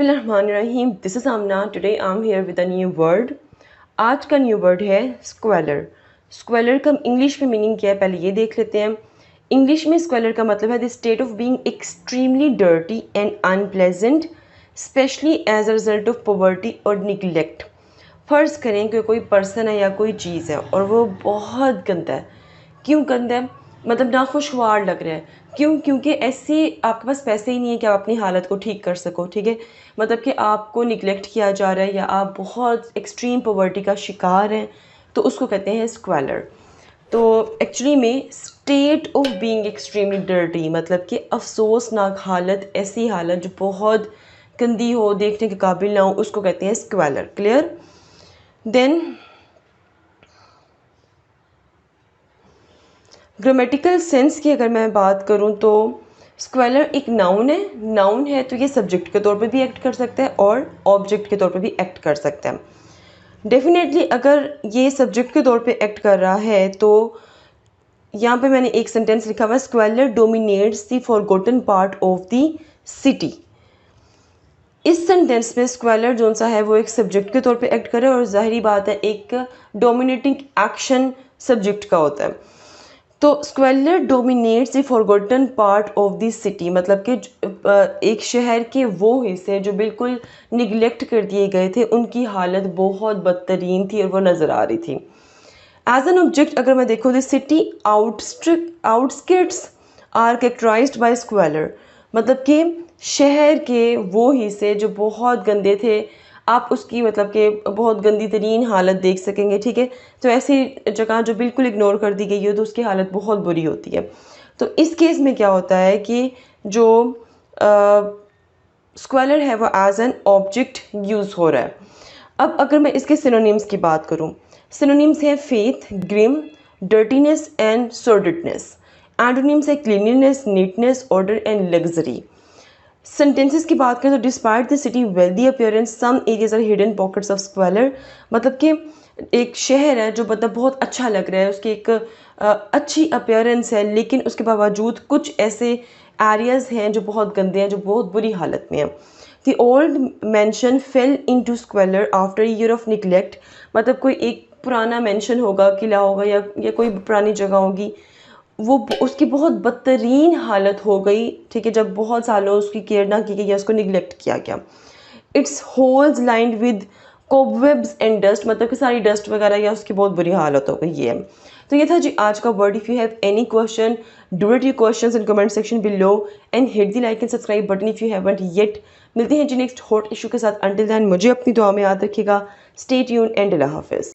बिस्मिल्लाहिर्रहमानिर्रहीम। This is Amna. Today I am here with a new word. आज का new word है स्क्वेलर। स्क्वेलर का इंग्लिश में मीनिंग क्या है पहले ये देख लेते हैं। इंग्लिश में स्क्वेलर का मतलब है the state of being extremely dirty and unpleasant especially as a result of poverty और निगलेक्ट। फ़र्ज़ करें कि कोई पर्सन है या कोई चीज़ है और वो बहुत गंदा है। क्यों गंदा है? मतलब नाखुशगवार लग रहा है। क्यों? क्योंकि ऐसे आपके पास पैसे ही नहीं है कि आप अपनी हालत को ठीक कर सको, ठीक है? मतलब कि आपको निगलेक्ट किया जा रहा है या आप बहुत एक्सट्रीम पॉवर्टी का शिकार हैं, तो उसको कहते हैं स्क्वेलर। तो एक्चुअली में state of being extremely dirty मतलब कि अफसोसनाक हालत, ऐसी हालत जो बहुत गंदी हो, देखने के काबिल ना हो, उसको कहते हैं स्क्वेलर। क्लियर? देन ग्रामेटिकल सेंस की अगर मैं बात करूं तो स्क्वेलर एक नाउन है। नाउन है तो ये सब्जेक्ट के तौर पे भी एक्ट कर सकता है और ऑब्जेक्ट के तौर पे भी एक्ट कर सकता है। डेफिनेटली अगर ये सब्जेक्ट के तौर पे एक्ट कर रहा है तो यहाँ पे मैंने एक सेंटेंस लिखा हुआ है, squalor dominates the forgotten part of the city. इस सेंटेंस में स्क्वेलर जो सा है वो एक सब्जेक्ट के तौर पे एक्ट करे और ज़ाहिरी बात है एक डोमिनेटिंग एक्शन सब्जेक्ट का होता है। तो squalor dominates the forgotten part of the city मतलब कि एक शहर के वो हिस्से जो बिल्कुल निगलेक्ट कर दिए गए थे, उनकी हालत बहुत बदतरीन थी और वो नज़र आ रही थी। एज एन ऑब्जेक्ट अगर मैं देखूँ, the city outskirts are characterized by squalor मतलब कि शहर के वो हिस्से जो बहुत गंदे थे, आप उसकी मतलब कि बहुत गंदी तरीन हालत देख सकेंगे, ठीक है? तो ऐसी जगह जो बिल्कुल इग्नोर कर दी गई हो तो उसकी हालत बहुत बुरी होती है। तो इस केस में क्या होता है कि जो स्क्वेलर है वो एज एन ऑब्जेक्ट यूज़ हो रहा है। अब अगर मैं इसके सिनोनिम्स की बात करूँ, सिनोनिम्स हैं filth, grime, dirtiness and sordidness. Antonyms है cleanliness, neatness, order and luxury. Sentences की बात करें तो despite the city wealthy appearance some areas are hidden pockets of squalor मतलब कि एक शहर है जो मतलब बहुत अच्छा लग रहा है, उसकी एक अच्छी अपीयरेंस है, लेकिन उसके बावजूद कुछ ऐसे एरियाज हैं जो बहुत गंदे हैं, जो बहुत बुरी हालत में हैं। The old mansion fell into squalor after year of neglect मतलब कोई एक पुराना मैंशन होगा, किला होगा या कोई पुरानी जगह होगी, वो उसकी बहुत बदतरीन हालत हो गई, ठीक है, जब बहुत सालों उसकी केयर ना की गई या उसको निगलेक्ट किया गया। Its halls lined with cobwebs and dust मतलब कि सारी डस्ट वगैरह या उसकी बहुत बुरी हालत हो गई। ये है। तो ये था जी आज का word. If you have any question do it your questions in comment section below and hit the like and subscribe button if you haven't yet. मिलते हैं जी नेक्स्ट हॉट इशू के साथ। अंटिल दैन मुझे अपनी दुआ में याद रखिएगा। स्टे ट्यून्ड एंड अल्लाह हाफिज़।